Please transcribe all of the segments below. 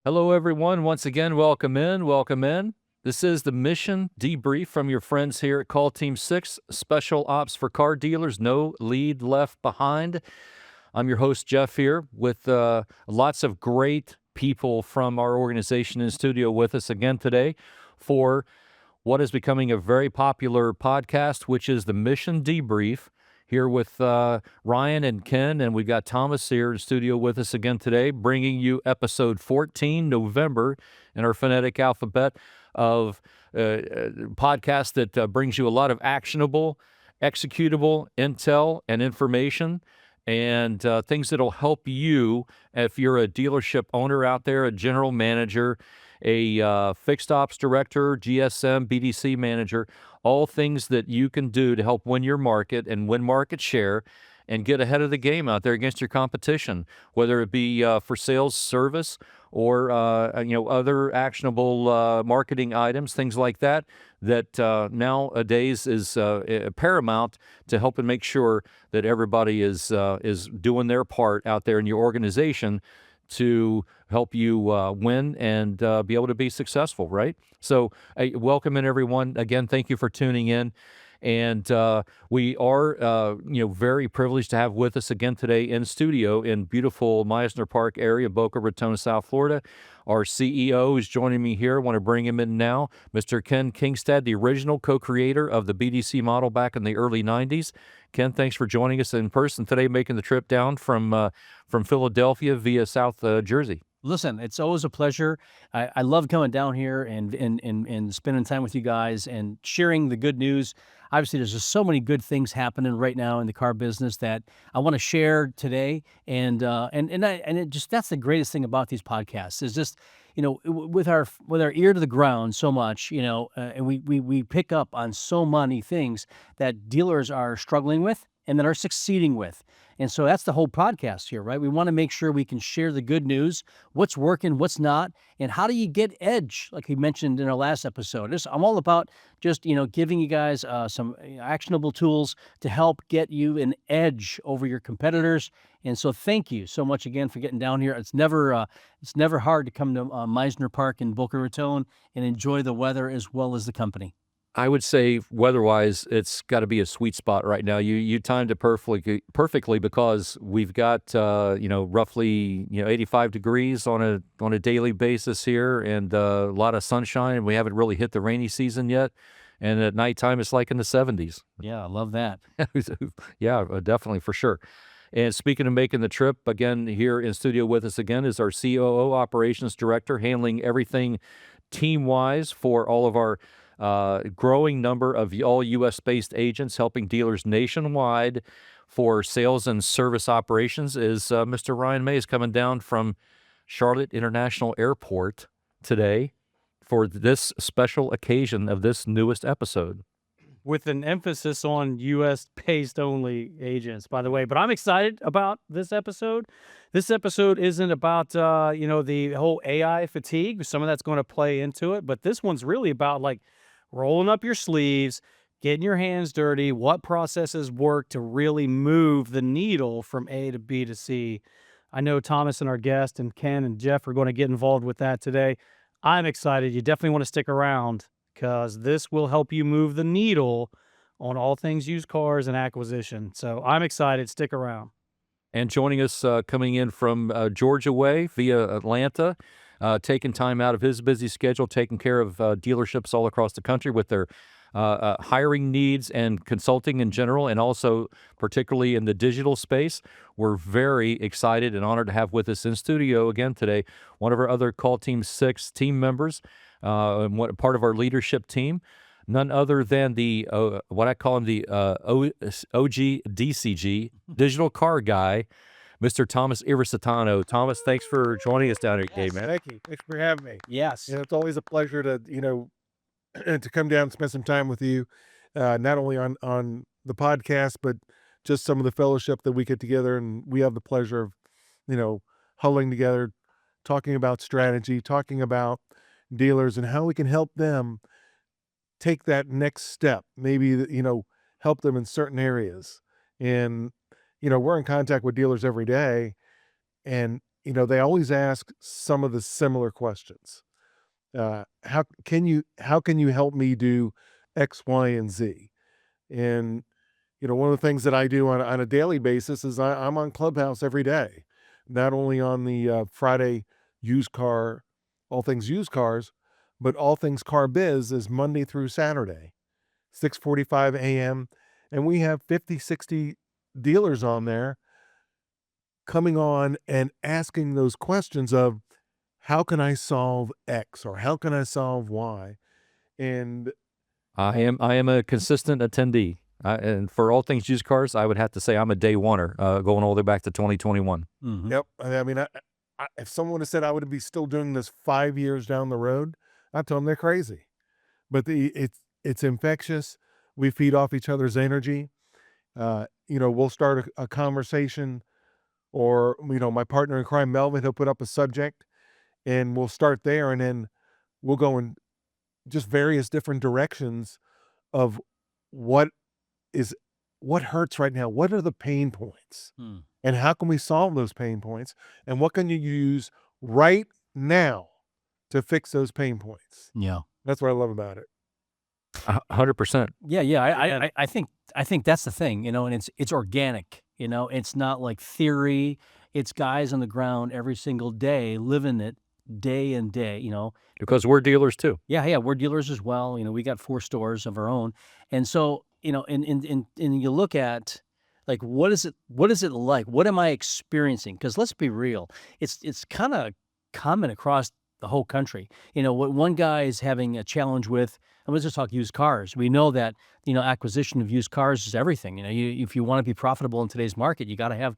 Hello, everyone. Once again, welcome in. Welcome in. This is the Mission Debrief from your friends here at Call Team 6, Special Ops for Car Dealers, no lead left behind. I'm your host, Jeff, here with lots of great people from our organization in studio with us again today for what is becoming a very popular podcast, which is the Mission Debrief. Here with Ryan and Ken, and we've got Thomas here in studio with us again today, bringing you episode 14, November, in our phonetic alphabet of podcast that brings you a lot of actionable, executable intel and information and things that'll help you if you're a dealership owner out there, a general manager, a fixed ops director, GSM, BDC manager, all things that you can do to help win your market and win market share and get ahead of the game out there against your competition, whether it be for sales, service, or other actionable marketing items, things like that. That nowadays is paramount to help and make sure that everybody is doing their part out there in your organization to help you win and be able to be successful, right? So, welcome in everyone. Again, thank you for tuning in. And we are, very privileged to have with us again today in studio in beautiful Meisner Park area, Boca Raton, South Florida. Our CEO is joining me here. I want to bring him in now, Mr. Ken Kingstad, the original co-creator of the BDC model back in the early 90s. Ken, thanks for joining us in person today, making the trip down from Philadelphia via South Jersey. Listen, it's always a pleasure. I love coming down here and spending time with you guys and sharing the good news. Obviously, there's just so many good things happening right now in the car business that I want to share today. That's the greatest thing about these podcasts is just with our ear to the ground so much, and we pick up on so many things that dealers are struggling with and that are succeeding with. And so that's the whole podcast here, right? We want to make sure we can share the good news, what's working, what's not, and how do you get edge, like we mentioned in our last episode. I'm all about just, giving you guys some actionable tools to help get you an edge over your competitors. And so thank you so much again for getting down here. It's never hard to come to Meisner Park in Boca Raton and enjoy the weather as well as the company. I would say weather-wise, it's got to be a sweet spot right now. You timed it perfectly because we've got roughly 85 degrees on a daily basis here, and a lot of sunshine. We haven't really hit the rainy season yet, and at nighttime it's like in the 70s. Yeah, I love that. Yeah, definitely for sure. And speaking of making the trip, again here in studio with us again is our COO operations director, handling everything team-wise for all of our growing number of all U.S.-based agents helping dealers nationwide for sales and service operations is Mr. Ryan Mays coming down from Charlotte International Airport today for this special occasion of this newest episode. With an emphasis on U.S.-based only agents, by the way. But I'm excited about this episode. This episode isn't about, the whole AI fatigue. Some of that's going to play into it. But this one's really about, rolling up your sleeves, getting your hands dirty, what processes work to really move the needle from A to B to C. I know Thomas and our guest and Ken and Jeff are going to get involved with that today. I'm excited. You definitely want to stick around because this will help you move the needle on all things used cars and acquisition. So I'm excited. Stick around. And joining us coming in from Georgia way via Atlanta, taking time out of his busy schedule, taking care of dealerships all across the country with their hiring needs and consulting in general, and also particularly in the digital space. We're very excited and honored to have with us in studio again today one of our other Call Team 6 team members, and part of our leadership team. None other than the what I call him the OG DCG digital car guy, Mr. Thomas Irisitano. Thomas, thanks for joining us down here today, man. Thank you. Thanks for having me. Yes. It's always a pleasure to, to come down and spend some time with you, not only on the podcast, but just some of the fellowship that we get together. And we have the pleasure of, huddling together, talking about strategy, talking about dealers and how we can help them take that next step, maybe, help them in certain areas. And, we're in contact with dealers every day, and they always ask some of the similar questions. How can you help me do X, Y, and Z? And one of the things that I do on a daily basis is I'm on Clubhouse every day, not only on the Friday used car, all things used cars, but all things car biz is Monday through Saturday, 6:45 a.m. And we have 50, 60 dealers on there coming on and asking those questions of how can I solve X or how can I solve Y? And I am a consistent attendee. And for all things used cars, I would have to say I'm a day oneer, going all the way back to 2021. yep, I mean, if someone would have said I would be still doing this 5 years down the road, I'd tell them they're crazy. But it's infectious. We feed off each other's energy. We'll start a conversation, or my partner in crime, Melvin, he'll put up a subject, and we'll start there, and then we'll go in just various different directions of what hurts right now. What are the pain points? And how can we solve those pain points? And what can you use right now to fix those pain points? Yeah. That's what I love about it. 100%. Yeah. I think that's the thing, and it's organic, it's not like theory. It's guys on the ground every single day living it day and day, Because we're dealers too. Yeah, we're dealers as well. We got 4 stores of our own. And so, and you look at like what is it like? What am I experiencing? Because let's be real, it's kind of common across the whole country. What one guy is having a challenge with, and let's just talk used cars. We know that, acquisition of used cars is everything. If you want to be profitable in today's market, you got to have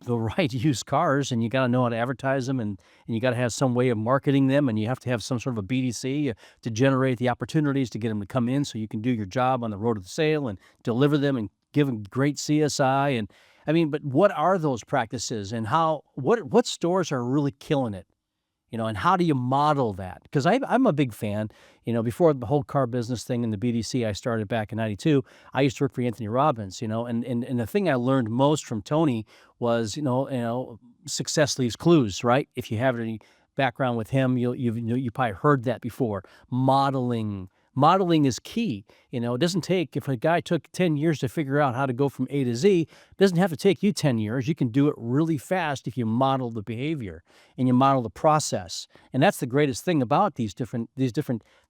the right used cars, and you got to know how to advertise them, and you got to have some way of marketing them, and you have to have some sort of a BDC to generate the opportunities to get them to come in so you can do your job on the road to the sale and deliver them and give them great CSI. And I mean, but what are those practices, and what stores are really killing it? And how do you model that? Because I'm a big fan. Before the whole car business thing in the BDC I started back in '92, I used to work for Anthony Robbins. And the thing I learned most from Tony was, success leaves clues, right? If you have any background with him, you probably heard that before. Modeling is key. It doesn't take, if a guy took 10 years to figure out how to go from A to Z, it doesn't have to take you 10 years. You can do it really fast if you model the behavior and you model the process. And that's the greatest thing about these different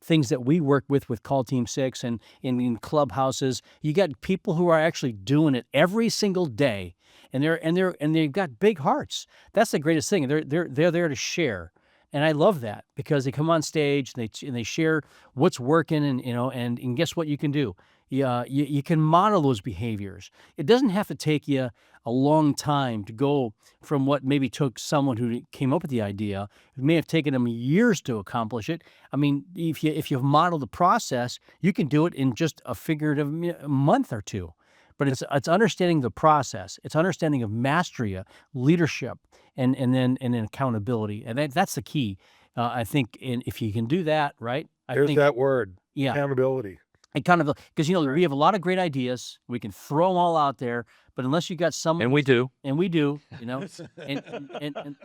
things that we work with Call Team 6 and in clubhouses. You got people who are actually doing it every single day, and they've got big hearts. That's the greatest thing. They're there to share. And I love that because they come on stage and they share what's working, and guess what you can do? You can model those behaviors. It doesn't have to take you a long time to go from what maybe took someone who came up with the idea. It may have taken them years to accomplish it. I mean, if you've modeled the process, you can do it in just a figurative month or two. But it's understanding the process. It's understanding of mastery, leadership, and then accountability, and that's the key. I think, if you can do that, right? There's that word, Yeah, accountability. because we have a lot of great ideas. We can throw them all out there, but unless you got some, And we do. and and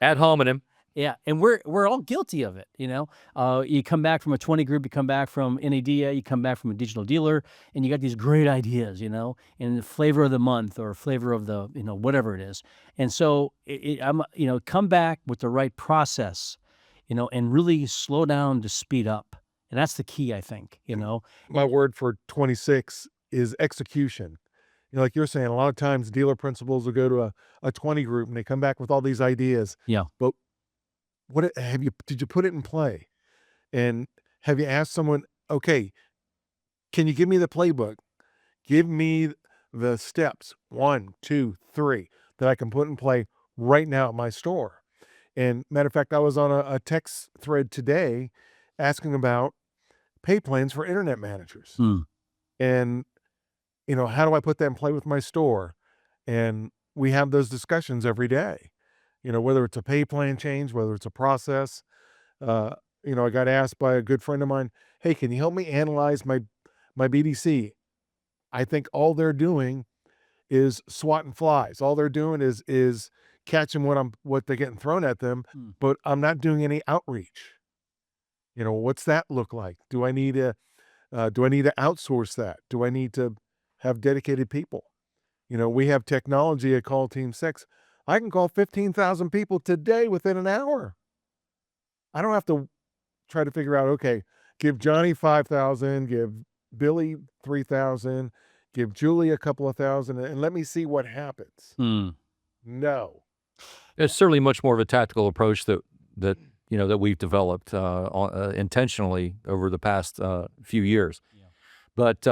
Ad hominem. yeah, and we're all guilty of it. You come back from a 20 group, you come back from NADA, you come back from a digital dealer, and you got these great ideas, and the flavor of the month or flavor of the, whatever it is. And so come back with the right process, and really slow down to speed up. And that's the key, I think. My word for 26 is execution. Like you're saying, a lot of times dealer principals will go to a 20 group and they come back with all these ideas. Yeah. But did you put it in play? And have you asked someone, okay, can you give me the playbook? Give me the steps, 1, 2, 3, that I can put in play right now at my store. And matter of fact, I was on a text thread today asking about pay plans for internet managers. And, how do I put that in play with my store? And we have those discussions every day. Whether it's a pay plan change, whether it's a process. I got asked by a good friend of mine, hey, can you help me analyze my BDC? I think all they're doing is swatting flies. All they're doing is catching what they're getting thrown at them, but I'm not doing any outreach. What's that look like? Do I need to outsource that? Do I need to have dedicated people? We have technology at Call Team 6. I can call 15,000 people today within an hour. I don't have to try to figure out, okay, give Johnny 5,000, give Billy 3,000, give Julie a couple of thousand, and let me see what happens. No. It's certainly much more of a tactical approach that we've developed intentionally over the past few years. But that's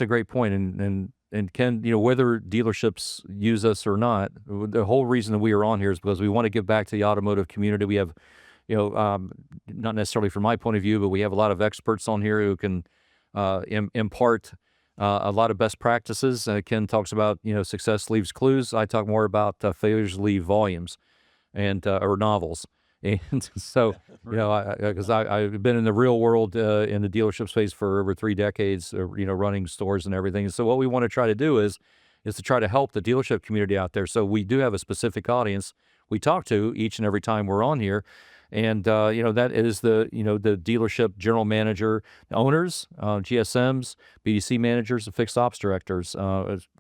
a great point. And Ken, whether dealerships use us or not, the whole reason that we are on here is because we want to give back to the automotive community. We have, not necessarily from my point of view, but we have a lot of experts on here who can impart a lot of best practices. Ken talks about, success leaves clues. I talk more about failures leave volumes and or novels. And so, because I've been in the real world in the dealership space for over 3 decades, running stores and everything. And so what we want to try to do is to try to help the dealership community out there. So we do have a specific audience we talk to each and every time we're on here. And, that is the dealership general manager, owners, GSMs, BDC managers, and fixed ops directors,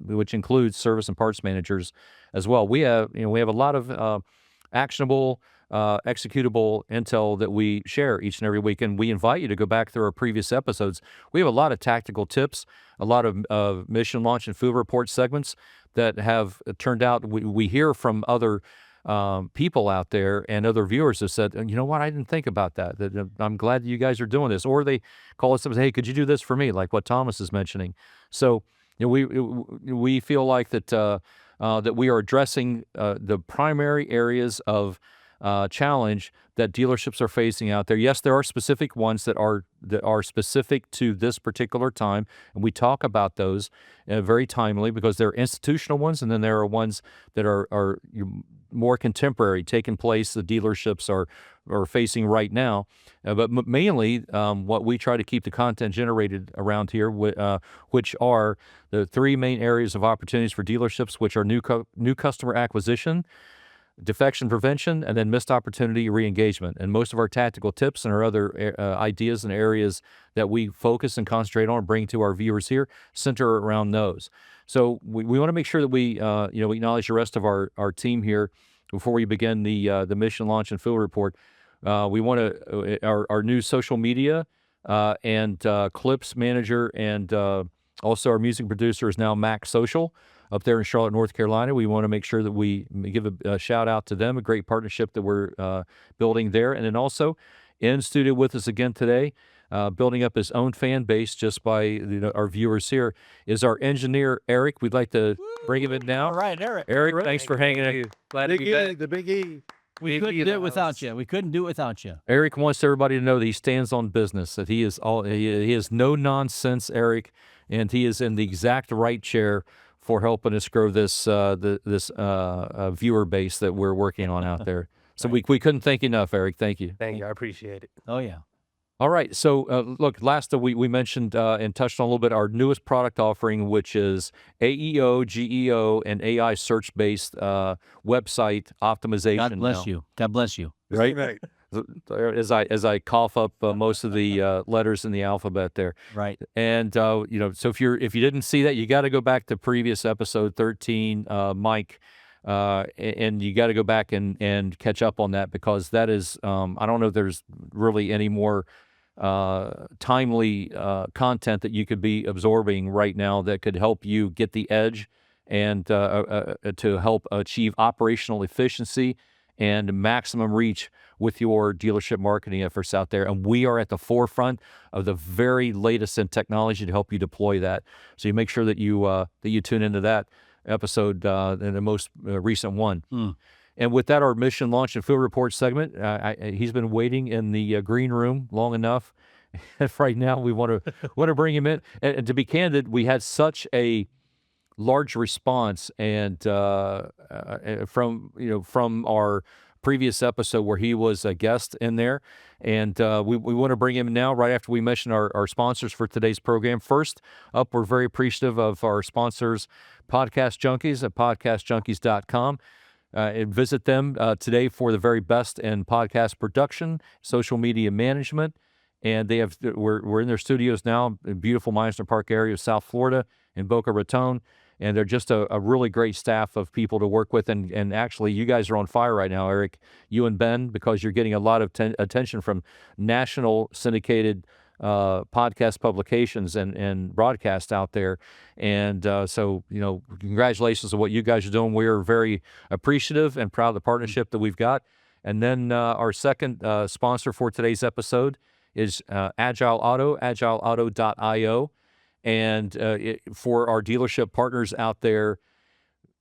which includes service and parts managers as well. We have a lot of actionable, executable intel that we share each and every week, and we invite you to go back through our previous episodes. We have a lot of tactical tips, a lot of mission launch and field report segments that have turned out. We hear from other people out there and other viewers have said, you know what, I didn't think about that. I'm glad that you guys are doing this. Or they call us up and say, hey, could you do this for me? Like what Thomas is mentioning. So we feel like that that we are addressing the primary areas of challenge that dealerships are facing out there. Yes, there are specific ones that are specific to this particular time, and we talk about those very timely because they're institutional ones, and then there are ones that are more contemporary, taking place, the dealerships are facing right now. But mainly what we try to keep the content generated around here, which are the 3 main areas of opportunities for dealerships, which are new customer acquisition, defection prevention, and then missed opportunity re-engagement. And most of our tactical tips and our other ideas and areas that we focus and concentrate on and bring to our viewers here center around those. So we want to make sure that we acknowledge the rest of our team here before we begin the mission launch and field report. We want to our new social media and clips manager and also our music producer is now Mac Social up there in Charlotte, North Carolina. We want to make sure that we give a shout out to them, a great partnership that we're building there. And then also in studio with us again today, building up his own fan base just by our viewers here, is our engineer, Eric. We'd like to bring him in now. All right, Eric. Eric, thanks for hanging out. Glad to be back. The Big E. We couldn't do it without you. We couldn't do it without you. Eric wants everybody to know that he stands on business, that he is no nonsense, Eric, and he is in the exact right chair for helping us grow this viewer base that we're working on out there. So we couldn't thank you enough, Eric. Thank you. Thank you. I appreciate it. Oh, yeah. All right. So look, last we mentioned and touched on a little bit our newest product offering, which is AEO, GEO, and AI search-based website optimization. God bless you. God bless you. Right. As I cough up most of the letters in the alphabet there. Right. And so if you didn't see that, you got to go back to previous episode 13, Mike. And you got to go back and catch up on that because that is I don't know if there's really any more timely content that you could be absorbing right now that could help you get the edge and to help achieve operational efficiency and maximum reach with your dealership marketing efforts out there. And we are at the forefront of the very latest in technology to help you deploy that. So you make sure that you tune into that episode in the most recent one. And with that, our mission launch and field report segment, he's been waiting in the green room long enough. And right now we want to bring him in. And to be candid, we had such a large response and from our previous episode where he was a guest in there. And we want to bring him now right after we mention our sponsors for today's program. First up, we're very appreciative of our sponsors, Podcast Junkies at podcastjunkies.com. And visit them today for the very best in podcast production, social media management. And we're in their studios now in beautiful Meisner Park area of South Florida in Boca Raton. And they're just a really great staff of people to work with. And actually, you guys are on fire right now, Eric, you and Ben, because you're getting a lot of attention from national syndicated podcast publications and broadcasts out there. And so, congratulations on what you guys are doing. We're very appreciative and proud of the partnership that we've got. And then our second sponsor for today's episode is Agile Auto, agileauto.io. And for our dealership partners out there,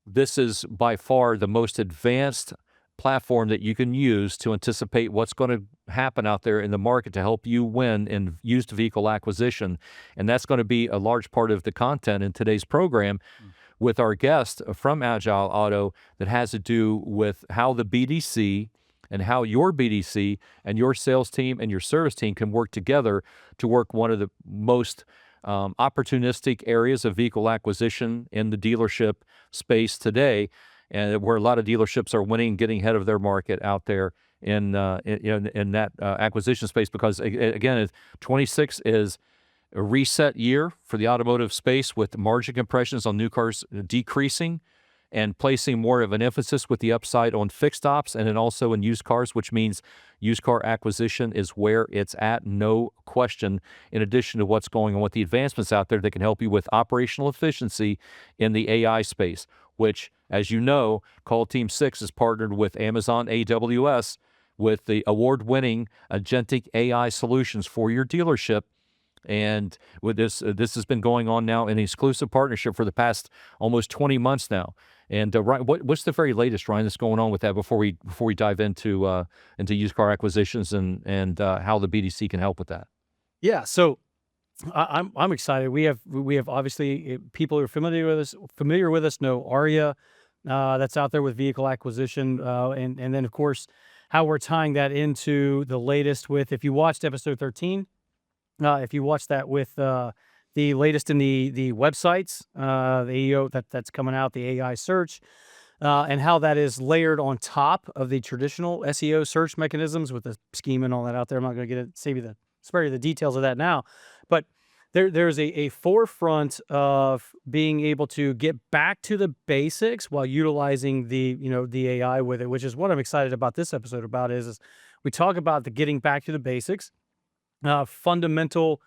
this is by far the most advanced platform that you can use to anticipate what's going to happen out there in the market to help you win in used vehicle acquisition. And that's going to be a large part of the content in today's program with our guest from Agile Auto that has to do with how the BDC and how your BDC and your sales team and your service team can work together to work one of the most opportunistic areas of vehicle acquisition in the dealership space today, and where a lot of dealerships are winning, getting ahead of their market out there in that acquisition space. Because again, 26 is a reset year for the automotive space, with margin compressions on new cars decreasing and placing more of an emphasis with the upside on fixed ops and then also in used cars, which means used car acquisition is where it's at, no question, in addition to what's going on with the advancements out there that can help you with operational efficiency in the AI space, which, as you know, Call Team 6 is partnered with Amazon AWS with the award-winning agentic AI solutions for your dealership. And with this has been going on now in an exclusive partnership for the past almost 20 months now. And Ryan, what's the very latest, Ryan, that's going on with that before we dive into used car acquisitions and how the BDC can help with that? Yeah, so I'm excited. We have obviously people who are familiar with us know Aria, that's out there with vehicle acquisition, and then of course how we're tying that into the latest with, if you watched episode 13. If you watch that with the latest in the websites, the AEO that's coming out, the AI search, and how that is layered on top of the traditional SEO search mechanisms with the schema and all that out there. I'm not going to spare you the details of that now, but there's a forefront of being able to get back to the basics while utilizing the AI with it, which is what I'm excited about this episode about. Is we talk about the getting back to the basics. Fundamental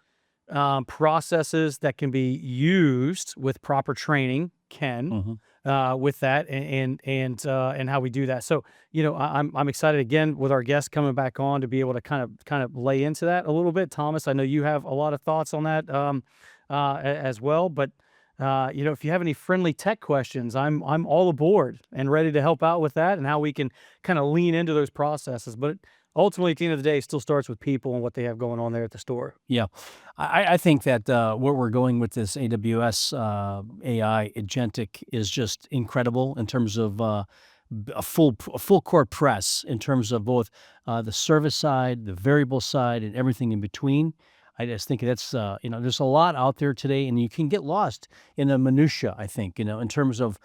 processes that can be used with proper training with that and how we do that. So I'm excited again with our guest coming back on to be able to kind of lay into that a little bit. Thomas, I know you have a lot of thoughts on that as well. But if you have any friendly tech questions, I'm all aboard and ready to help out with that and how we can kind of lean into those processes. But ultimately, at the end of the day, it still starts with people and what they have going on there at the store. Yeah, I think that where we're going with this AWS AI agentic is just incredible in terms of a full court press in terms of both the service side, the variable side, and everything in between. I just think that's there's a lot out there today, and you can get lost in the minutia. I think in terms of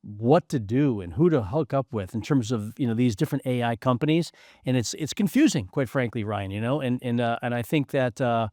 what to do and who to hook up with in terms of these different AI companies, and it's confusing, quite frankly, Ryan. And I think that the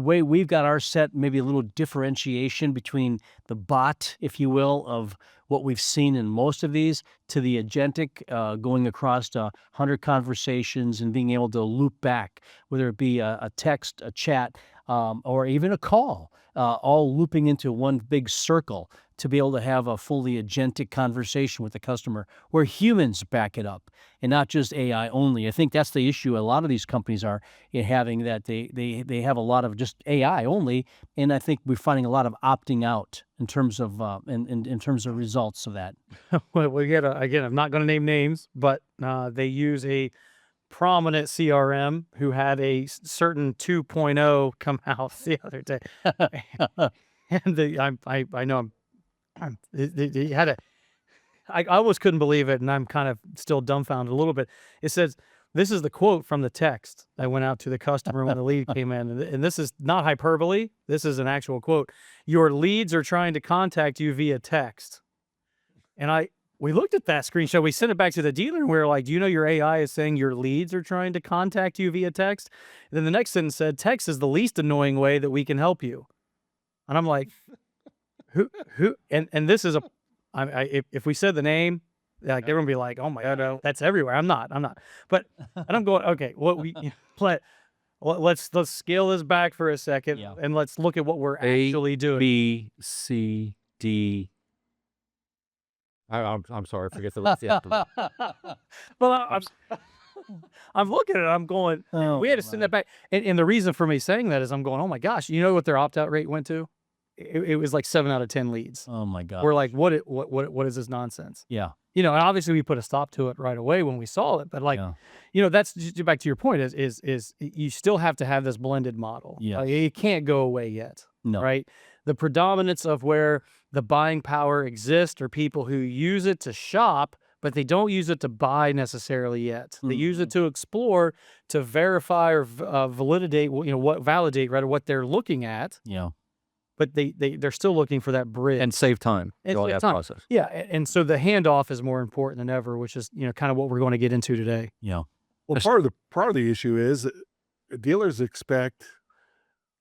way we've got our set, maybe a little differentiation between the bot, if you will, of what we've seen in most of these to the agentic, going across 100 conversations and being able to loop back, whether it be a text, a chat, or even a call, all looping into one big circle to be able to have a fully agentic conversation with the customer where humans back it up and not just AI only. I think that's the issue a lot of these companies are having, that they have a lot of just AI only, and I think we're finding a lot of opting out in terms of in terms of results of that. Well, we get again, I'm not going to name names, but they use a prominent CRM who had a certain 2.0 come out the other day, and I know he had I almost couldn't believe it, and I'm kind of still dumbfounded a little bit. It says, this is the quote from the text that went out to the customer when the lead came in. And this is not hyperbole. This is an actual quote. Your leads are trying to contact you via text. And we looked at that screenshot. We sent it back to the dealer, and we were like, do you know your AI is saying your leads are trying to contact you via text? And then the next sentence said, text is the least annoying way that we can help you. And I'm like, who? And this is if we said the name, like everyone would be like, oh my God, that's everywhere. I'm not. But, and I'm going, okay, let's scale this back for a second, and let's look at what we're actually doing. B, C, D. I'm sorry, I forget the rest. Well, I'm looking at it, I'm going, we had to send that back. And the reason for me saying that is I'm going, oh my gosh, you know what their opt-out rate went to? It was like 7 out of 10 leads. Oh my God. We're like, what is this nonsense? Yeah. You know, and obviously we put a stop to it right away when we saw it, but like, you know, that's just back to your point is you still have to have this blended model. Yeah. It can't go away yet. No. Right. The predominance of where the buying power exists are people who use it to shop, but they don't use it to buy necessarily yet. They use it to explore, to verify or validate, validate what they're looking at. Yeah. But they're still looking for that bridge And save time. and all save that time. process. Yeah, and so the handoff is more important than ever, which is kind of what we're going to get into today. Yeah. Well, part of the issue is that dealers expect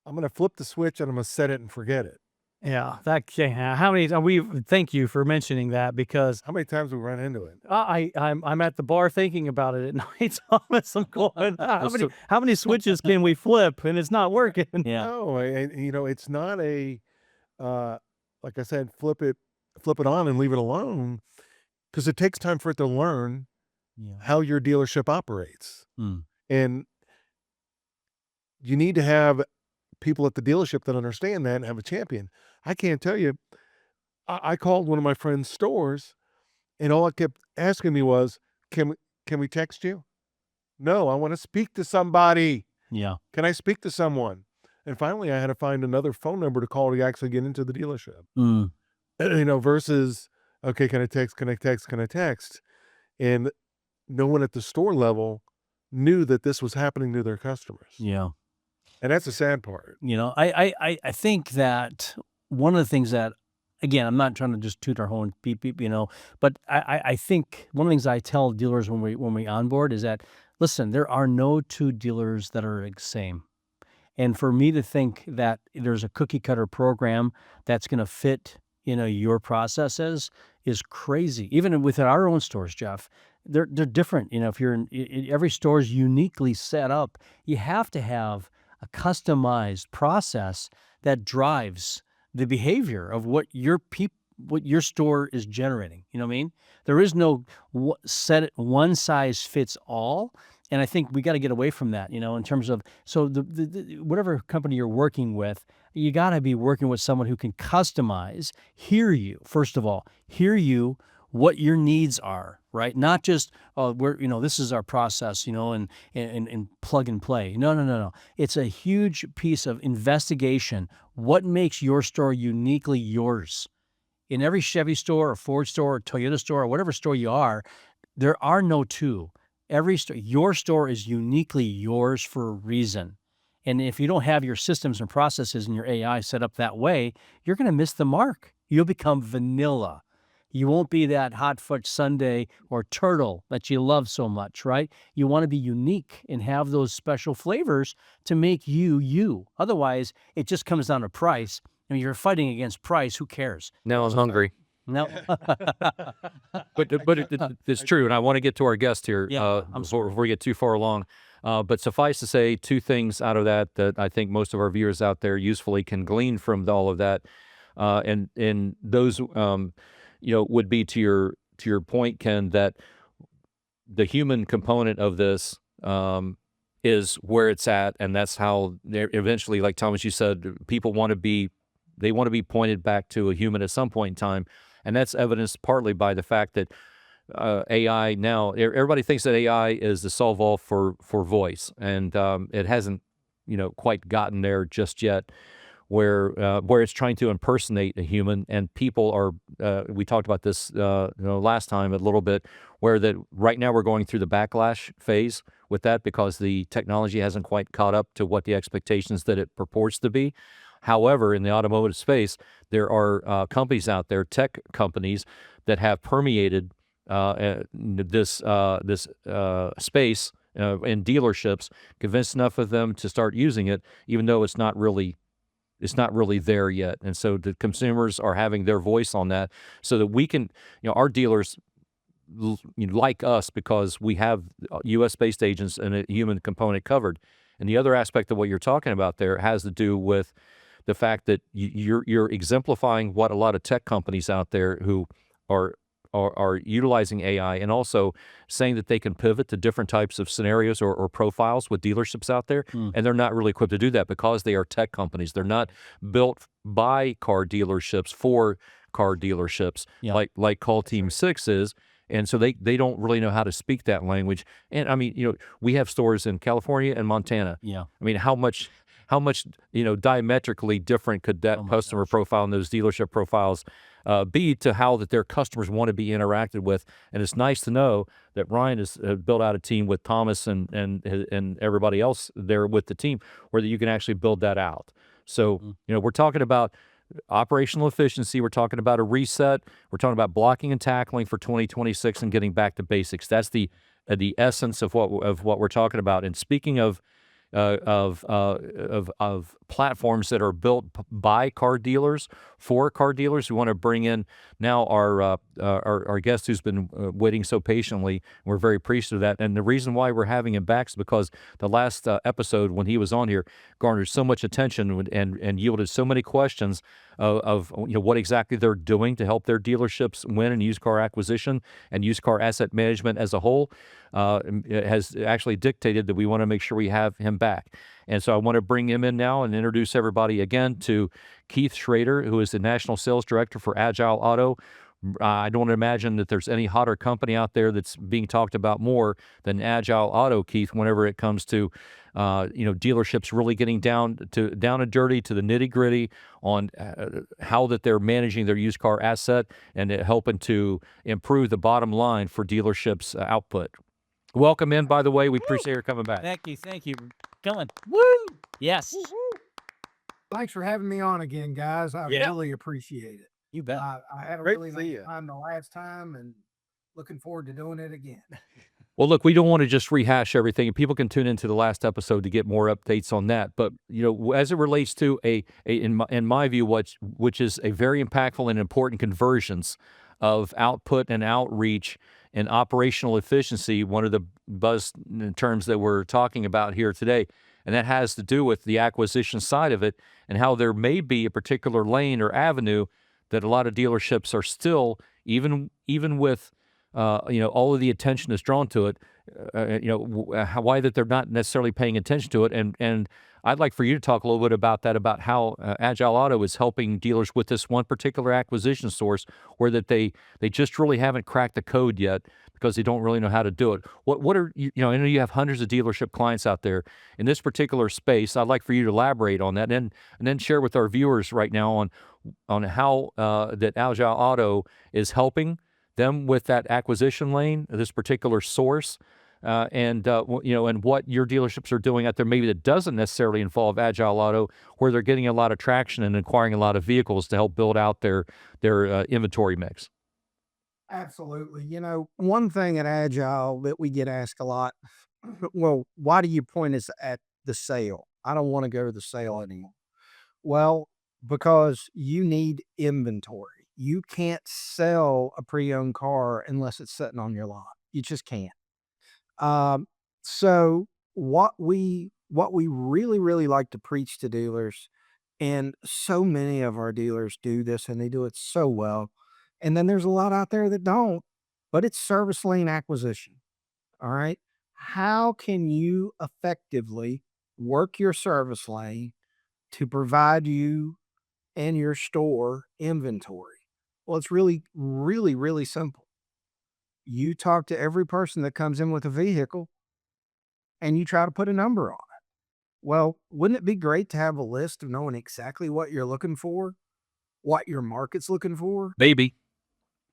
I'm going to flip the switch and I'm going to set it and forget it. Yeah, how many? Thank you for mentioning that, because How many times we run into it? I'm at the bar thinking about it at night, Thomas. I'm going, how many switches can we flip, and it's not working? Yeah. No, and it's not a like I said, flip it on and leave it alone, because it takes time for it to learn how your dealership operates. And you need to have people at the dealership that understand that and have a champion. I can't tell you, I called one of my friend's stores, and all it kept asking me was, can we text you? No, I want to speak to somebody. Yeah. Can I speak to someone? And finally I had to find another phone number to call to actually get into the dealership. Versus, okay, can I text? And no one at the store level knew that this was happening to their customers. Yeah. And that's the sad part. I think that one of the things that, again, I'm not trying to just toot our horn, beep, beep, but I think one of the things I tell dealers when we onboard is that, listen, there are no two dealers that are the same. And for me to think that there's a cookie cutter program that's going to fit, your processes is crazy. Even within our own stores, Jeff, they're different. If you're every store is uniquely set up, you have to have a customized process that drives the behavior of what your store is generating. You know what I mean? There is no one size fits all. And I think we got to get away from that, in terms of, so the whatever company you're working with, you got to be working with someone who can customize, first of all, hear you, what your needs are, right? Not just, this is our process, and plug and play. No. It's a huge piece of investigation. What makes your store uniquely yours? In every Chevy store or Ford store or Toyota store or whatever store you are, there are no two. Your store is uniquely yours for a reason. And if you don't have your systems and processes and your AI set up that way, you're going to miss the mark. You'll become vanilla. You won't be that hot fudge sundae or turtle that you love so much, right? You want to be unique and have those special flavors to make you, you. Otherwise, it just comes down to price. You're fighting against price. Who cares? Now I'm hungry. No. But it's true, and I want to get to our guest here before we get too far along. But suffice to say, two things out of that I think most of our viewers out there usefully can glean from all of that, and those would be to your point, Ken, that the human component of this is where it's at, and that's how eventually, like Thomas, you said, people want to be pointed back to a human at some point in time. And that's evidenced partly by the fact that AI now, everybody thinks that AI is the solve-all for voice, and it hasn't, quite gotten there just yet, where it's trying to impersonate a human, and people are we talked about this last time a little bit, where that right now we're going through the backlash phase with that because the technology hasn't quite caught up to what the expectations that it purports to be. However, in the automotive space, there are companies out there, tech companies, that have permeated this space in dealerships, convinced enough of them to start using it, even though it's not really there yet. And so the consumers are having their voice on that, so that we can, our dealers like us because we have U.S. based agents and a human component covered. And the other aspect of what you're talking about there has to do with the fact that you're exemplifying what a lot of tech companies out there who are utilizing AI, and also saying that they can pivot to different types of scenarios or profiles with dealerships out there. And they're not really equipped to do that because they are tech companies. They're not built by car dealerships for car dealerships like Call Team 6 is. And so they don't really know how to speak that language. And I mean, we have stores in California and Montana. Yeah. I mean, how much diametrically different could that customer profile and those dealership profiles be to how that their customers want to be interacted with? And it's nice to know that Ryan has built out a team with Thomas and everybody else there with the team, where that you can actually build that out. So, we're talking about operational efficiency. We're talking about a reset. We're talking about blocking and tackling for 2026 and getting back to basics. That's the essence of what we're talking about. And speaking of platforms that are built by car dealers for car dealers, we want to bring in now our guest who's been waiting so patiently. We're very appreciative of that, and the reason why we're having him back is because the last episode when he was on here garnered so much attention and yielded so many questions of what exactly they're doing to help their dealerships win in used car acquisition and used car asset management as a whole. It has actually dictated that we want to make sure we have him back. And so I want to bring him in now and introduce everybody again to Keith Schrader, who is the National Sales Director for Agile Auto. I don't imagine that there's any hotter company out there that's being talked about more than Agile Auto, Keith, whenever it comes to dealerships really getting down and dirty to the nitty gritty on how that they're managing their used car asset and helping to improve the bottom line for dealerships' output. Welcome in, by the way. We appreciate your coming back. Thank you. Coming. Woo! Yes. Thanks for having me on again, guys. I really appreciate it. You bet. I had a Great really to see nice ya. time the last time, and looking forward to doing it again. Well, look, we don't want to just rehash everything, and people can tune into the last episode to get more updates on that. But as it relates to in my view, which is a very impactful and important convergence of output and outreach and operational efficiency, one of the buzz terms that we're talking about here today, and that has to do with the acquisition side of it and how there may be a particular lane or avenue that a lot of dealerships are still, even with all of the attention is drawn to it, why that they're not necessarily paying attention to it. And I'd like for you to talk a little bit about that, about how Agile Auto is helping dealers with this one particular acquisition source, where that they just really haven't cracked the code yet because they don't really know how to do it. What are I know you have hundreds of dealership clients out there in this particular space. I'd like for you to elaborate on that and then share with our viewers right now on how that Agile Auto is helping them with that acquisition lane, this particular source, and what your dealerships are doing out there, maybe that doesn't necessarily involve Agile Auto, where they're getting a lot of traction and acquiring a lot of vehicles to help build out their inventory mix. Absolutely. One thing at Agile that we get asked a lot, well, why do you point us at the sale? I don't want to go to the sale anymore. Well, because you need inventory. You can't sell a pre-owned car unless it's sitting on your lot. You just can't. So what we really, really like to preach to dealers, and so many of our dealers do this and they do it so well. And then there's a lot out there that don't, but it's service lane acquisition. All right. How can you effectively work your service lane to provide you and your store inventory? Well, it's really, really, really simple. You talk to every person that comes in with a vehicle and you try to put a number on it. Well, wouldn't it be great to have a list of knowing exactly what you're looking for, what your market's looking for? Maybe.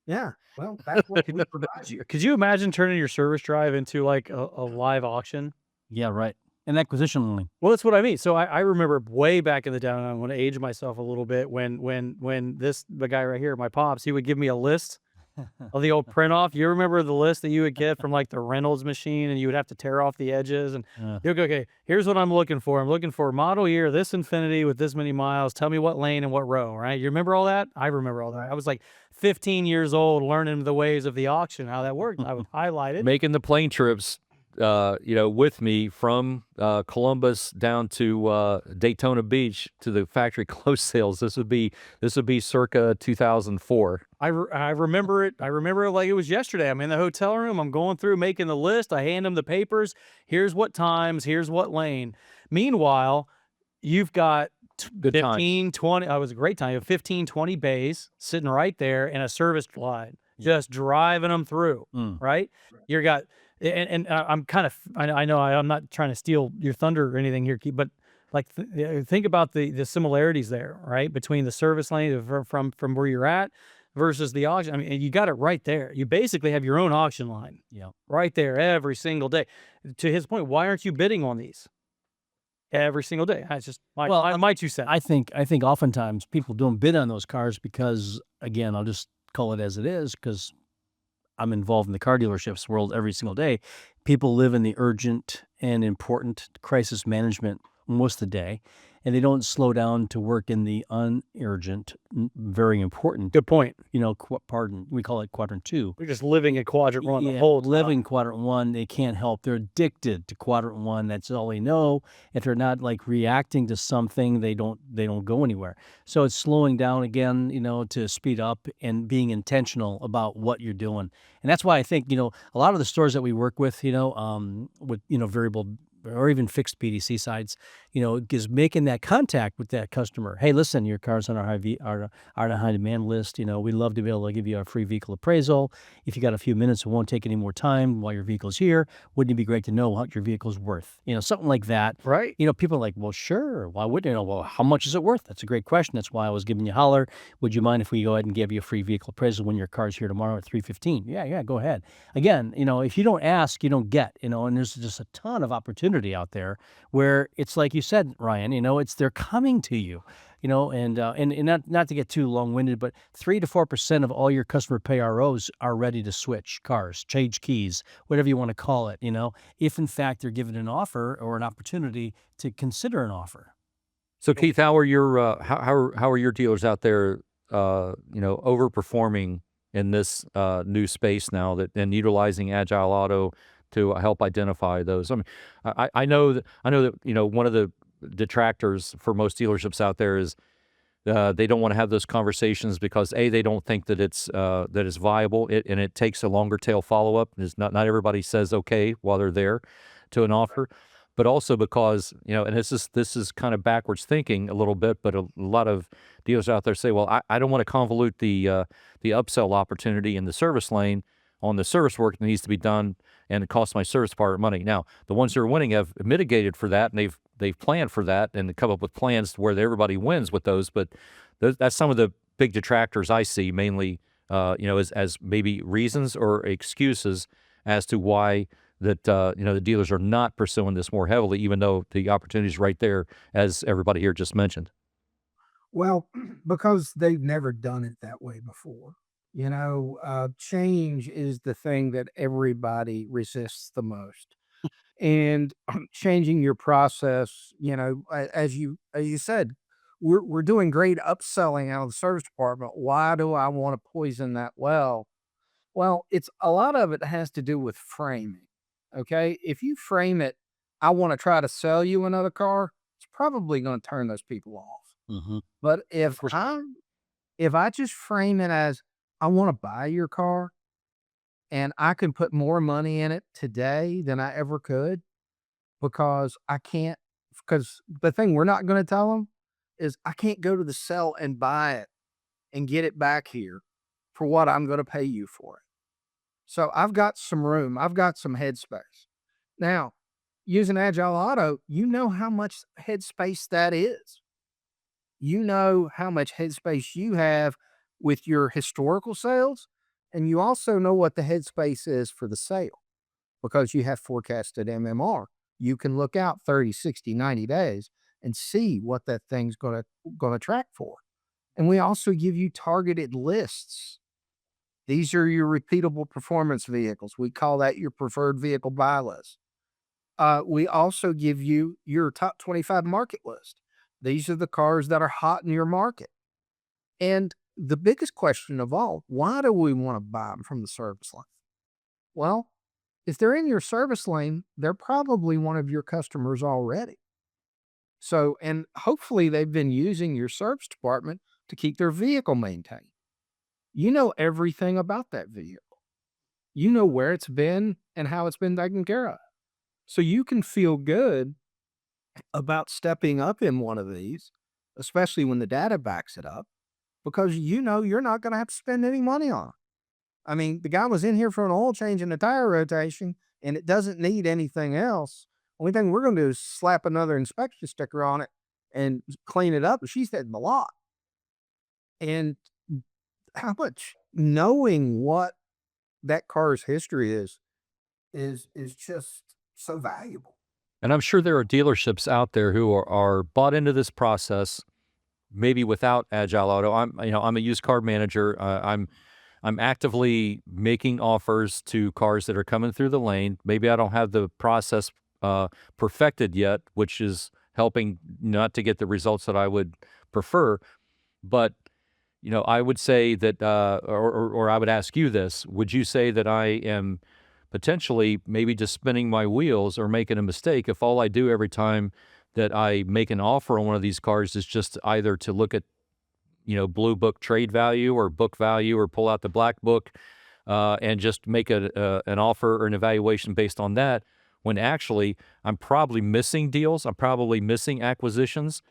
Yeah. Well, that's what we provide. Could you imagine turning your service drive into like a live auction? Yeah, right. And acquisition line. Well, that's what I mean. So I remember way back in the day, and I want to age myself a little bit when the guy right here, my pops, he would give me a list of the old print off. You remember the list that you would get from like the Reynolds machine, and you would have to tear off the edges, and Yeah. you'll go, okay, here's what I'm looking for. I'm looking for model year, this Infinity with this many miles. Tell me what lane and what row, right? You remember all that? I remember all that. I was like 15 years old learning the ways of the auction, how that worked. I would highlight it. Making the plane trips, with me from Columbus down to Daytona Beach to the factory close sales. This would be circa 2004. I remember it. I remember it like it was yesterday. I'm in the hotel room. I'm going through making the list. I hand them the papers. Here's what times. Here's what lane. Meanwhile, you've got Good times. 15, 20. It was a great time. You have 15, 20 bays sitting right there in a service line, just driving them through, Mm. right? You got, and I'm kind of, I know I'm not trying to steal your thunder or anything here, Keith, but like think about the similarities there, right? Between the service lane from where you're at versus the auction. I mean, you got it right there. You basically have your own auction line Yeah. right there every single day. To his point, why aren't you bidding on these every single day? That's just my 2 cents. I think oftentimes people don't bid on those cars because, again, I'll just call it as it is, because I'm involved in the car dealerships world every single day. People live in the urgent and important crisis management most of the day, and they don't slow down to work in the unurgent, very important, Good point. we call it quadrant 2. We're just living in quadrant one the Yeah, whole time. living quadrant 1, they can't help. They're addicted to quadrant 1. That's all they know. If they're not like reacting to something, they don't go anywhere. So it's slowing down again, to speed up and being intentional about what you're doing. And that's why I think, a lot of the stores that we work with, with, variable or even fixed BDC sides, is making that contact with that customer. Hey, listen, your car's on our high demand list. We'd love to be able to give you a free vehicle appraisal. If you got a few minutes, it won't take any more time while your vehicle's here. Wouldn't it be great to know what your vehicle's worth? Something like that. Right. People are like, well, sure. Why wouldn't you? Well, how much is it worth? That's a great question. That's why I was giving you a holler. Would you mind if we go ahead and give you a free vehicle appraisal when your car's here tomorrow at 3:15? Yeah, go ahead. Again, if you don't ask, you don't get, and there's just a ton of opportunity out there where it's like you said, Ryan, they're coming to you, and not to get too long-winded, but 3 to 4% of all your customer pay ROs are ready to switch cars, change keys, whatever you want to call it, if in fact they're given an offer or an opportunity to consider an offer. So Keith, how are your how are your dealers out there, overperforming in this new space now and utilizing Agile Auto to help identify those? I mean, I know that one of the detractors for most dealerships out there is they don't want to have those conversations because they don't think that it's viable, and it takes a longer tail follow up. Not everybody says okay while they're there to an offer, but also because and this is kind of backwards thinking a little bit, but a lot of dealers out there say, well, I don't want to convolute the upsell opportunity in the service lane on the service work that needs to be done, and it costs my service department money. Now, the ones that are winning have mitigated for that, and they've planned for that and come up with plans where everybody wins with those. But that's some of the big detractors I see, mainly, as maybe reasons or excuses as to why that the dealers are not pursuing this more heavily, even though the opportunity is right there, as everybody here just mentioned. Well, because they've never done it that way before. Change is the thing that everybody resists the most. And changing your process, as you said, we're doing great upselling out of the service department. Why do I want to poison that well? Well, it's a lot of it has to do with framing. Okay, if you frame it, I want to try to sell you another car, it's probably going to turn those people off. Mm-hmm. But if I just frame it as I want to buy your car and I can put more money in it today than I ever could because the thing we're not going to tell them is I can't go to the sell and buy it and get it back here for what I'm going to pay you for it. So I've got some room. I've got some headspace. Now, using Agile Auto, you know how much headspace that is. You know how much headspace you have with your historical sales And you also know what the headspace is for the sale because you have forecasted MMR. You can look out 30, 60, 90 days and see what that thing's going to track for. And we also give you targeted lists. These are your repeatable performance vehicles. We call that your preferred vehicle buy list. We also give you your top 25 market list. These are the cars that are hot in your market. And the biggest question of all, why do we want to buy them from the service lane? Well, if they're in your service lane, they're probably one of your customers already. So, and hopefully they've been using your service department to keep their vehicle maintained. You know everything about that vehicle. You know where it's been and how it's been taken care of. So you can feel good about stepping up in one of these, especially when the data backs it up, because you know you're not going to have to spend any money on it. I mean, the guy was in here for an oil change and a tire rotation, and it doesn't need anything else. Only thing we're going to do is slap another inspection sticker on it and clean it up. And she's hitting the lot. And how much knowing what that car's history is just so valuable. And I'm sure there are dealerships out there who are bought into this process, maybe without Agile Auto. I'm a used car manager. I'm actively making offers to cars that are coming through the lane. Maybe I don't have the process perfected yet, which is helping not to get the results that I would prefer. But I would say that, or I would ask you this: would you say that I am potentially maybe just spinning my wheels or making a mistake if all I do every time that I make an offer on one of these cars is just either to look at blue book trade value or book value, or pull out the black book and just make an offer or an evaluation based on that, when actually I'm probably missing deals, I'm probably missing acquisitions,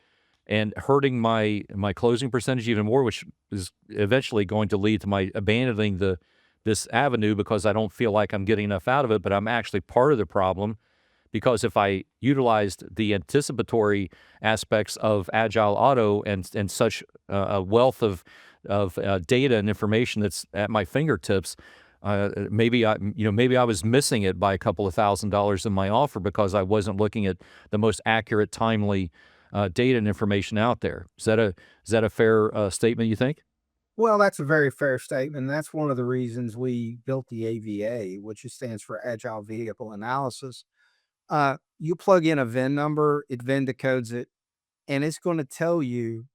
and hurting my closing percentage even more, which is eventually going to lead to my abandoning this avenue because I don't feel like I'm getting enough out of it, but I'm actually part of the problem. Because if I utilized the anticipatory aspects of Agile Auto and such a wealth of data and information that's at my fingertips, maybe I was missing it by a couple of $1,000s in my offer because I wasn't looking at the most accurate, timely data and information out there. Is that a fair statement, you think? Well, that's a very fair statement. That's one of the reasons we built the AVA, which stands for Agile Vehicle Analysis. You plug in a VIN number, it VIN decodes it, and it's going to tell you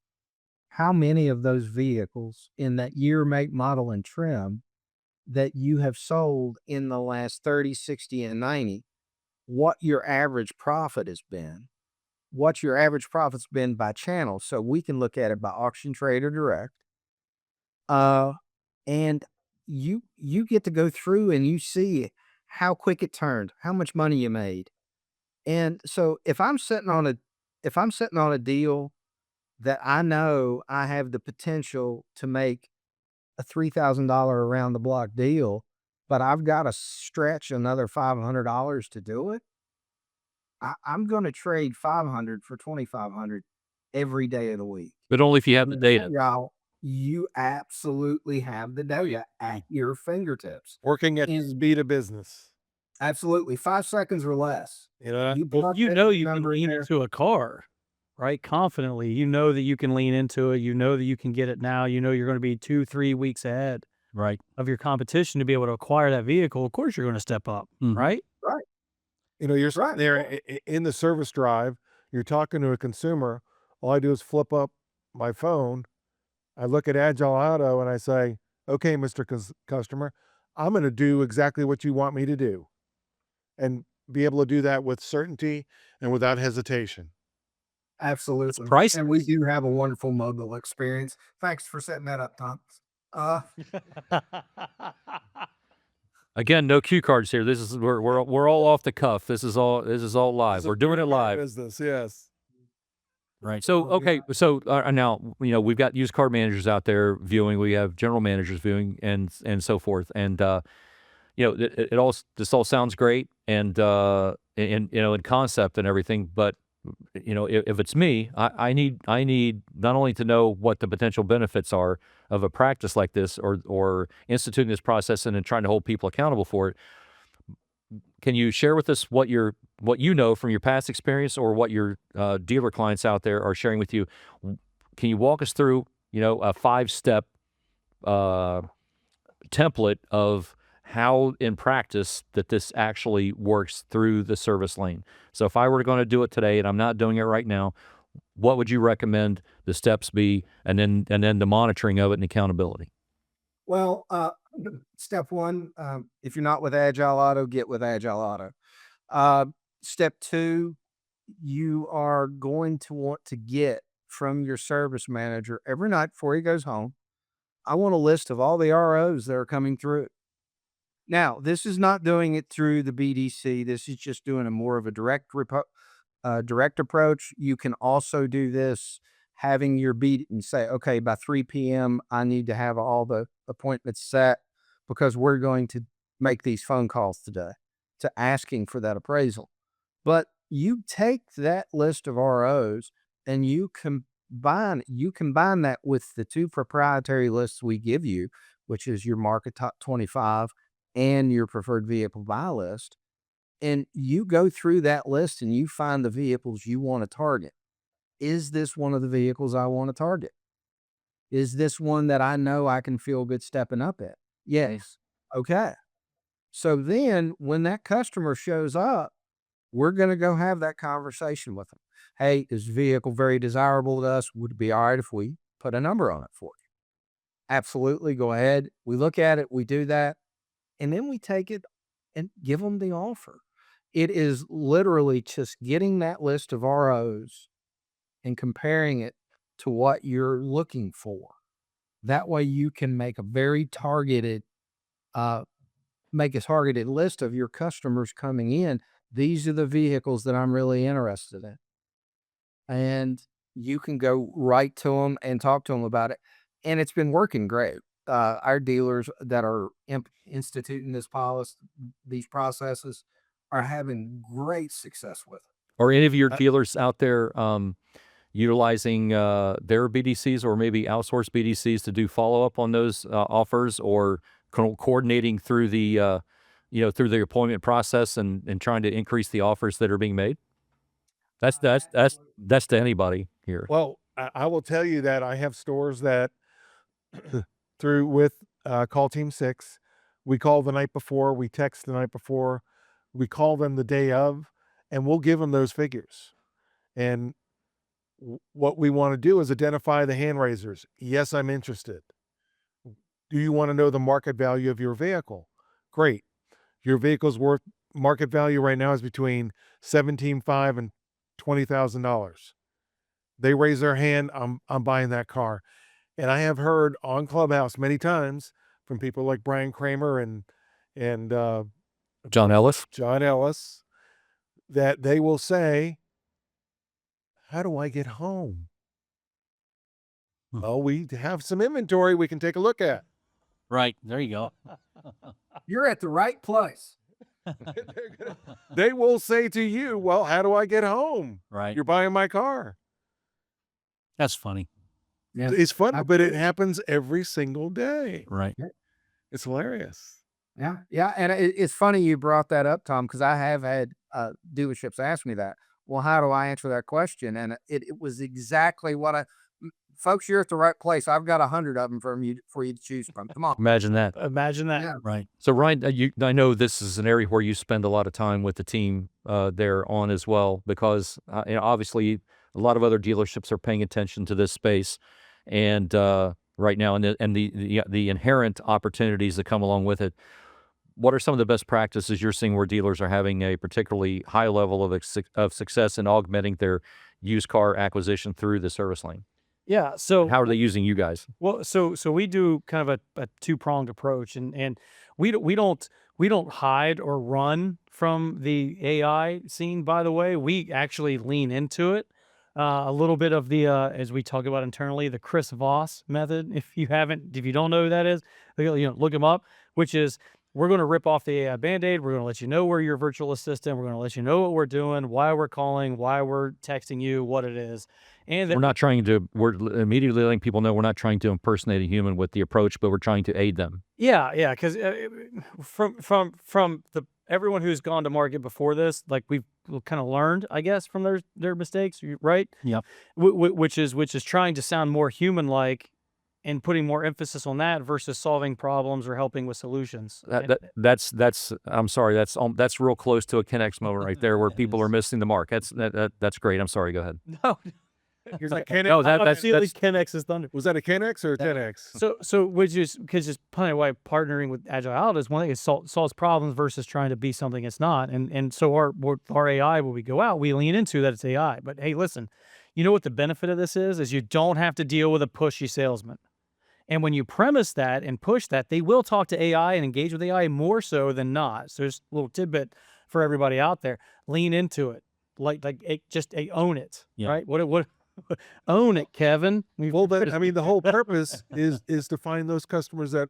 how many of those vehicles in that year, make, model, and trim that you have sold in the last 30, 60, and 90, what your average profit has been, what your average profit's been by channel. So we can look at it by auction, trade, or direct. And you get to go through and you see how quick it turned, how much money you made. And so if I'm sitting on a deal that I know I have the potential to make a $3,000 around the block deal, but I've got to stretch another $500 to do it, I'm going to trade 500 for 2,500 every day of the week. But only if you have the data. Y'all, you absolutely have the data at your fingertips. Working at And speed of business. absolutely, 5 seconds or less. plug You that know you can number in lean there. into a car, right? Confidently. You know that you can lean into it. You know that you can get it now. You know you're going to be 2-3 weeks ahead Right. of your competition to be able to acquire that vehicle. Of course, you're going to step up, right? Right. You're sitting there in the service drive, you're talking to a consumer. All I do is flip up my phone. I look at Agile Auto and I say, okay, Mr. Customer, I'm going to do exactly what you want me to do, and be able to do that with certainty and without hesitation. Absolutely. priceless. And we do have a wonderful mobile experience. Thanks for setting that up, Tom. Again, no cue cards here. This is we're all off the cuff. This is all live. We're doing it live. Business, yes. Right. So, okay. So now, we've got used car managers out there viewing. We have general managers viewing, and so forth. And this all sounds great, and in concept and everything. But if it's me, I need not only to know what the potential benefits are of a practice like this, or instituting this process and then trying to hold people accountable for it. Can you share with us what you know from your past experience, or what your dealer clients out there are sharing with you? Can you walk us through, a 5-step template of how in practice that this actually works through the service lane? So if I were going to do it today and I'm not doing it right now, what would you recommend the steps be, and then the monitoring of it and accountability? Well, step one, if you're not with Agile Auto, get with Agile Auto. Step two, you are going to want to get from your service manager every night before he goes home. I want a list of all the ROs that are coming through. Now, this is not doing it through the BDC. This is just doing a more of a direct approach. You can also do this having your beat and say, okay, by 3 p.m., I need to have all the appointments set because we're going to make these phone calls today to asking for that appraisal. But you take that list of ROs and you combine that with the 2 proprietary lists we give you, which is your market top 25 and your preferred vehicle buy list. And you go through that list and you find the vehicles you want to target. Is this one of the vehicles I want to target? Is this one that I know I can feel good stepping up at? Yes. Okay. So then when that customer shows up, we're going to go have that conversation with them. Hey, is the vehicle very desirable to us? Would it be all right if we put a number on it for you? Absolutely. Go ahead. We look at it. We do that. And then we take it and give them the offer. It is literally just getting that list of ROs and comparing it to what you're looking for. That way you can make a very targeted list of your customers coming in. These are the vehicles that I'm really interested in. And you can go right to them and talk to them about it. And it's been working great. Our dealers that are instituting these processes are having great success with it. Are any of your dealers out there utilizing their BDCs, or maybe outsourced BDCs, to do follow-up on those offers, or coordinating through the through the appointment process and trying to increase the offers that are being made? That's to anybody here. Well, I will tell you that I have stores that through with Call Team 6, we call the night before, we text the night before, we call them the day of, and we'll give them those figures. And what we want to do is identify the hand raisers. Yes, I'm interested. Do you want to know the market value of your vehicle? Great. Your vehicle's worth, market value right now is between $17,500 and $20,000. They raise their hand, I'm buying that car. And I have heard on Clubhouse many times from people like Brian Kramer and John Ellis? John Ellis, that they will say, how do I get home? Well, we have some inventory we can take a look at. Right. There you go. You're at the right place. They will say to you, well, how do I get home? Right. You're buying my car. That's funny. Yeah. It's funny, but it happens every single day. Right. It's hilarious. Yeah. Yeah. And it's funny you brought that up, Tom, because I have had dealerships ask me that. Well, how do I answer that question? And it was exactly what folks, you're at the right place. I've got 100 of them for you to choose from. Come on. Imagine that. Imagine that. Yeah. Right. So Ryan, I know this is an area where you spend a lot of time with the team there on as well, because obviously a lot of other dealerships are paying attention to this space, and right now, and the inherent opportunities that come along with it. What are some of the best practices you're seeing where dealers are having a particularly high level of success in augmenting their used car acquisition through the service lane? Yeah. So How are they using you guys? Well, so we do kind of a two-pronged approach, and we don't hide or run from the AI scene. By the way, we actually lean into it a little bit of the as we talk about internally, the Chris Voss method. If you don't know who that is, look him up. Which is we're going to rip off the AI Band-Aid. We're going to let you know we're your virtual assistant. We're going to let you know what we're doing, why we're calling, why we're texting you, what it is. And We're not trying to, we're immediately letting people know we're not trying to impersonate a human with the approach, but we're trying to aid them. yeah, because from everyone who's gone to market before this, like we've kind of learned, I guess, from their mistakes, right? Yep. Which is trying to sound more human-like and putting more emphasis on that versus solving problems or helping with solutions. That's I'm sorry, that's real close to a 10x moment right there, where people are missing the mark. That's great. I'm sorry. Go ahead. No, Here's like 10X. No, I'm that's stealing 10x's thunder. Was that a 10X or a 10X? So which is because just plenty of why partnering with Agile Auto is one thing. It solves problems versus trying to be something it's not. And so our AI, when we go out, we lean into that it's AI. But hey, listen, you know what the benefit of this is you don't have to deal with a pushy salesman. And when you premise that and push that, they will talk to AI and engage with AI more so than not. So there's a little tidbit for everybody out there. Lean into it, just own it, Yeah. right? What own it, Kevin. Well, but I mean, the whole purpose is to find those customers that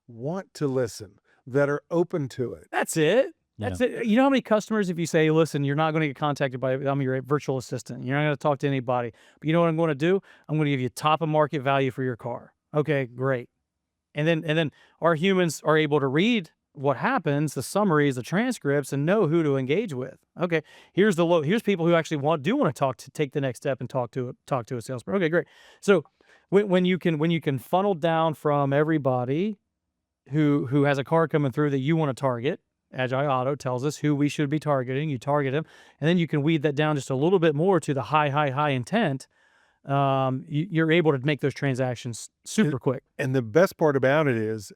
want to listen, that are open to it. That's it. Yeah. That's it. You know how many customers, if you say, listen, you're not going to get contacted by, I'm your virtual assistant. You're not going to talk to anybody. But you know what I'm going to do? I'm going to give you top of market value for your car. Okay, great. And then our humans are able to read what happens, the summaries, the transcripts, and know who to engage with. Okay, here's people who actually want to take the next step and talk to a salesperson. Okay, great. So when you can funnel down from everybody who has a car coming through that you want to target, Agile Auto tells us who we should be targeting. You target them, and then you can weed that down just a little bit more to the high intent. You're able to make those transactions super quick. And the best part about it is,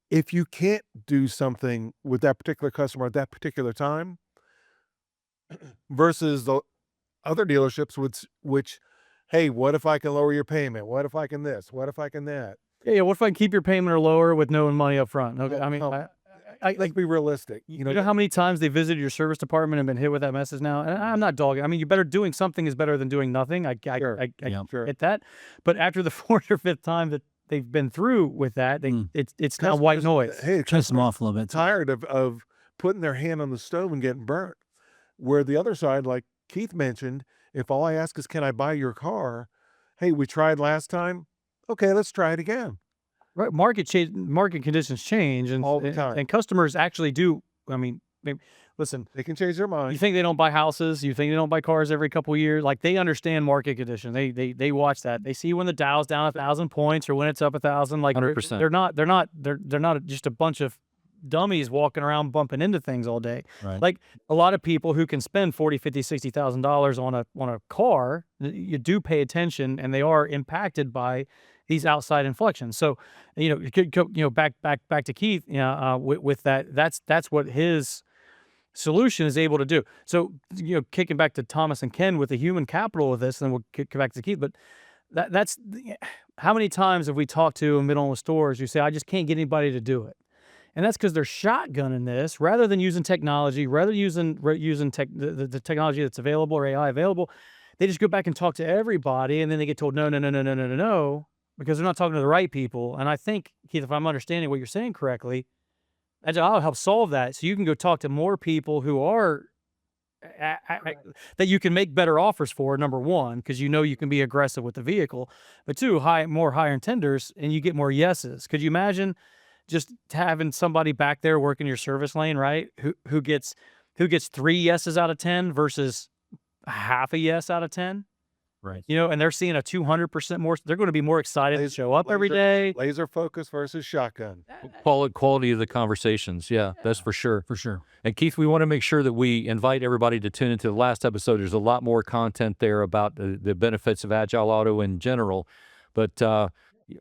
if you can't do something with that particular customer at that particular time, versus the other dealerships, which, hey, what if I can lower your payment? What if I can this? What if I can that? Yeah. What if I can keep your payment or lower with no money up front? Okay. I mean, Let's be realistic. you know how many times they visited your service department and been hit with that message now? And I'm not dogging. I mean, doing something is better than doing nothing. I Sure. get that. But after the fourth or fifth time that they've been through with that, it's now white noise. Hey, Turns them off a little bit. tired of putting their hand on the stove and getting burnt. Where the other side, like Keith mentioned, if all I ask is, can I buy your car? Hey, we tried last time. Okay, let's try it again. Right, market conditions change, and All the time. and customers actually do. I mean, listen, They can change their you mind. think they don't buy houses? You think they don't buy cars every couple of years? Like, they understand market conditions. They watch that. They see when the Dow's down 1,000 points or when it's up 1,000. Like, 100%. they're not just a bunch of dummies walking around bumping into things all day. Right. Like, a lot of people who can spend $40,000, $50,000, $60,000 on a car, you do pay attention, and they are impacted by these outside inflections. So, back to Keith, with that, that's what his solution is able to do. So, kicking back to Thomas and Ken with the human capital of this, and then we'll kick back to Keith. But that's how many times have we talked to middle of stores who say, I just can't get anybody to do it. And that's because they're shotgunning this rather than using technology, rather using the technology that's available or AI available. They just go back and talk to everybody, and then they get told no, because they're not talking to the right people. And I think, Keith, if I'm understanding what you're saying correctly, Agile Auto helps solve that. So you can go talk to more people who are that you can make better offers for, number one, because you can be aggressive with the vehicle, but two, more higher intenders, and you get more yeses. Could you imagine just having somebody back there working your service lane, right? Who gets 3 yeses out of 10 versus half a yes out of 10? Right. And they're seeing a 200% more. They're going to be more excited to show up every day. Laser focus versus shotgun. Quality of the conversations. Yeah, that's for sure. For sure. And Keith, we want to make sure that we invite everybody to tune into the last episode. There's a lot more content there about the benefits of Agile Auto in general. But I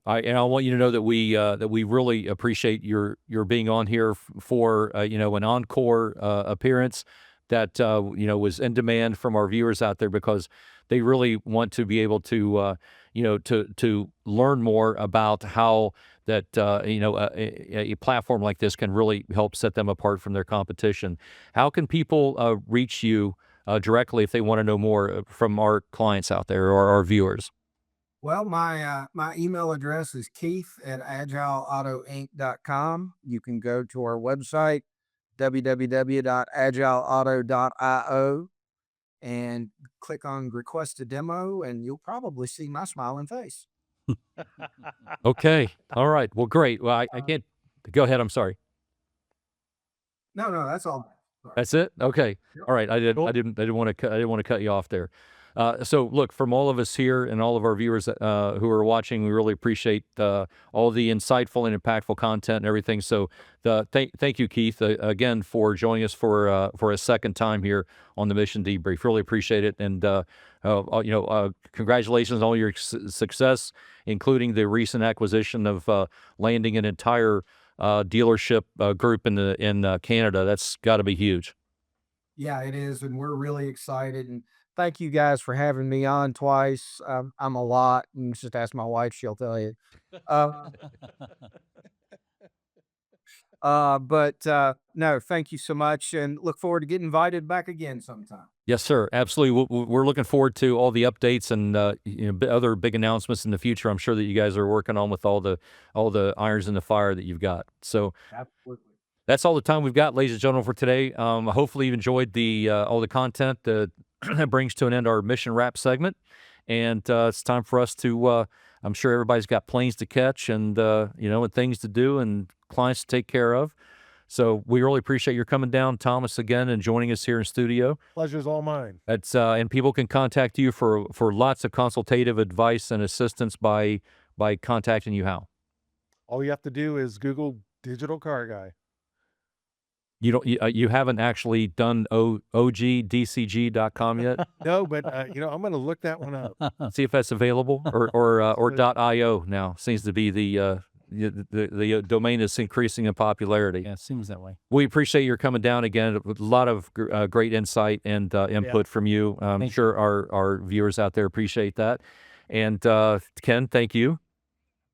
want you to know that we really appreciate your being on here for an encore appearance that was in demand from our viewers out there, because they really want to be able to to learn more about how that a platform like this can really help set them apart from their competition. How can people reach you directly if they want to know more from our clients out there or our viewers? Well, my email address is keith@agileautoinc.com. You can go to our website, www.agileauto.io, and click on request a demo, and you'll probably see my smiling face. Okay. All right. Well, great. Well, I can't go ahead. I'm sorry. No, that's all. Sorry. That's it. Okay. Yep. All right. I Cool. didn't want to cut you off there. So look, from all of us here and all of our viewers who are watching, we really appreciate all the insightful and impactful content and everything. So thank you, Keith, again for joining us for a second time here on the Mission Debrief. Really appreciate it, and congratulations on all your success, including the recent acquisition of landing an entire dealership group in Canada. That's got to be huge. Yeah, it is, and we're really excited. And thank you guys for having me on twice. I'm a lot, and just ask my wife; she'll tell you. Uh, no, thank you so much, and look forward to getting invited back again sometime. Yes, sir. Absolutely. We're looking forward to all the updates and other big announcements in the future. I'm sure that you guys are working on with all the irons in the fire that you've got. So Absolutely. that's all the time we've got, ladies and gentlemen, for today. Hopefully, you've enjoyed the all the content that brings to an end our mission wrap segment, and it's time for us to. I'm sure everybody's got planes to catch and and things to do and clients to take care of. So we really appreciate your coming down, Thomas, again, and joining us here in studio. Pleasure's all mine. That's and people can contact you for lots of consultative advice and assistance by contacting you. How? All you have to do is Google digital car guy. You don't you haven't actually done ogdcg.com yet? No, but I'm going to look that one up. See if that's available or .io now seems to be the domain is increasing in popularity. Yeah, it seems that way. We appreciate your coming down again. A lot of great insight and input from you. I'm Thank sure our viewers out there appreciate that. And Ken, thank you.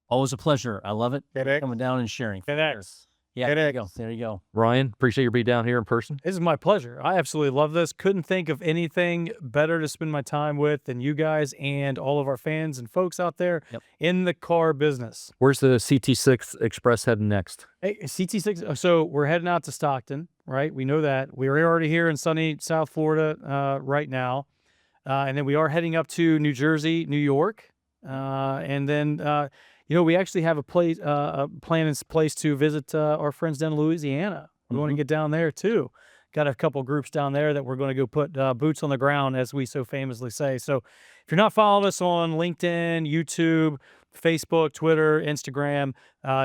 Always a pleasure. I love it. FedEx. Coming down and sharing. FedEx. Yeah, there you go. There you go. Ryan, appreciate you being down here in person. This is my pleasure. I absolutely love this. Couldn't think of anything better to spend my time with than you guys and all of our fans and folks out there in the car business. Where's the CT6 Express heading next? Hey, CT6. So we're heading out to Stockton, right? We know that. We're already here in sunny South Florida right now. And then we are heading up to New Jersey, New York. And then we actually have a plan in place to visit our friends down in Louisiana. We want to get down there too. Got a couple groups down there that we're going to go put boots on the ground, as we so famously say. So if you're not following us on LinkedIn, YouTube, Facebook, Twitter, Instagram,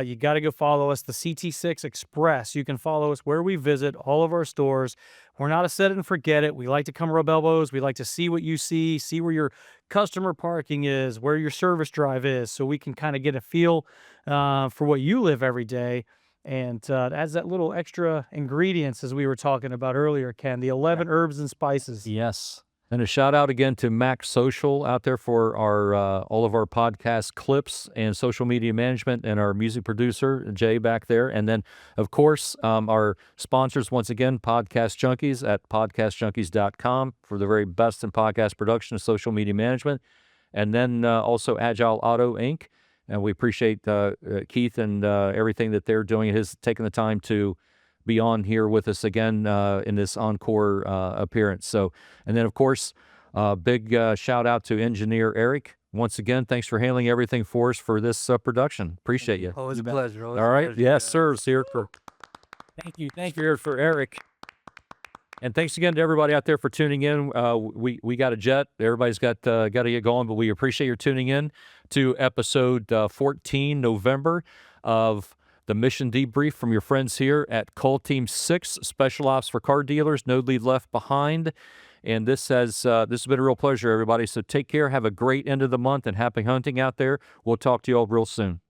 you got to go follow us, the CT6 Express. You can follow us where we visit all of our stores. We're not a set it and forget it. We like to come rub elbows. We like to see what you see where your customer parking is, where your service drive is, so we can kind of get a feel for what you live every day. And it adds that little extra ingredients, as we were talking about earlier, Ken, the 11 herbs and spices. Yes. And a shout out again to Max Social out there for our all of our podcast clips and social media management, and our music producer, Jay, back there. And then, of course, our sponsors, once again, Podcast Junkies at podcastjunkies.com for the very best in podcast production and social media management. And then also Agile Auto, Inc. And we appreciate Keith and everything that they're doing. His taking the time to be on here with us again in this encore appearance. So, and then of course, big shout out to engineer Eric. Once again, thanks for handling everything for us for this production. Appreciate you. Always a pleasure. All right. Yes, sir. It's here for. Thank you. Thank you. Here for Eric. And thanks again to everybody out there for tuning in. We got a jet. Everybody's got to get going, but we appreciate your tuning in to episode 14, November of the Mission Debrief from your friends here at Call Team 6, Special Ops for Car Dealers, No Lead Left Behind. And this has been a real pleasure, everybody. So take care. Have a great end of the month and happy hunting out there. We'll talk to you all real soon.